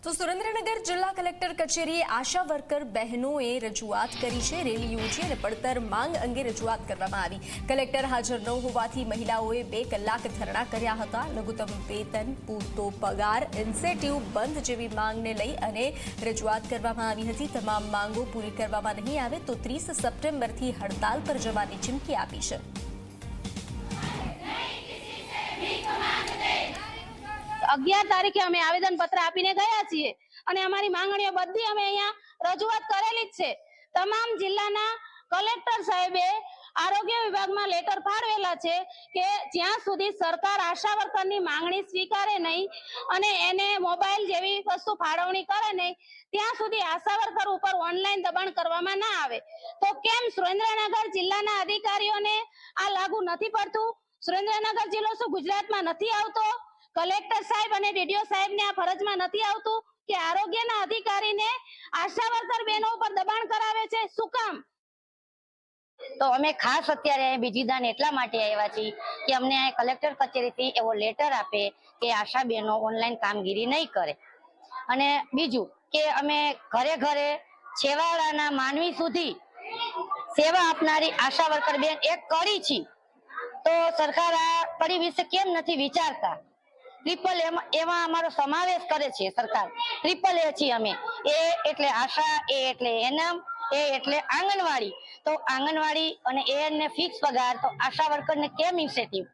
તો સુરેન્દ્રનગર જિલ્લા કલેક્ટર કચેરીએ આશા વર્કર બહેનોએ રજૂઆત કરી છે। રેલી યોજી અને પડતર માંગ અંગે રજૂઆત કરવામાં આવી। કલેક્ટર હાજર ન હોવાથી મહિલાઓએ 2 કલાક ધરણા કર્યા હતા। લઘુત્તમ વેતન, પૂરતો પગાર, ઇન્સેન્ટિવ બંધ જેવી માંગને લઈ અને રજૂઆત કરવામાં આવી હતી। તમામ માંગો પૂરી કરવામાં નહીં આવે તો 30 સપ્ટેમ્બરથી હડતાલ પર જવાની ચીમકી આપી છે। 11 તારીખે અમે આવેદન પત્ર આપીને ગયા છીએ અને અમારી માંગણીઓ બધી અમે અહીંયા રજૂઆત કરેલી જ છે। તમામ જિલ્લાના કલેક્ટર સાહેબે આરોગ્ય વિભાગમાં લેટર ફાળવેલા છે કે જ્યાં સુધી સરકાર આશા વર્કરની માંગણી સ્વીકારે નહીં અને એને મોબાઈલ જેવી વસ્તુ ફાળવણી કરે નહીં ત્યાં સુધી આશા વર્કર ઉપર ઓનલાઈન દબાણ કરવામાં ના આવે। તો કેમ સુરેન્દ્રનગર જિલ્લાના અધિકારીઓને આ લાગુ નથી પડતું? સુરેન્દ્રનગર જિલ્લો શું ગુજરાતમાં નથી આવતો? કલેક્ટર સાહેબ અને ડીડીઓ સાહેબને આ ફરજમાં નથી આવતું કે આરોગ્યના અધિકારીને આશા વર્કર બહેનો ઉપર દબાણ કરાવે છે? શું કામ? તો અમે ખાસ અત્યારે બીજી દાન એટલા માટે આવ્યા છીએ કે અમને આ કલેક્ટર કચેરીથી એવો લેટર આપે કે આશા બહેનો ઓનલાઈન કામગીરી નહીં કરે। અને બીજું કે અમે ઘરે ઘરે છેવાડાના માનવી સુધી સેવા આપનારી આશા વર્કર બેન એક કડી છે, તો સરકાર આ કડી વિશે કેમ નથી વિચારતા? ટ્રિપલ એમાં અમારો સમાવેશ કરે છે સરકાર। ટ્રિપલ એ છીએ અમે। એ એટલે આશા, એ એટલે એનમ, એ એટલે આંગણવાડી। તો આંગણવાડી અને એને ફિક્સ પગાર, તો આશા વર્કરને કેમ ઇન્સેન્ટિવ?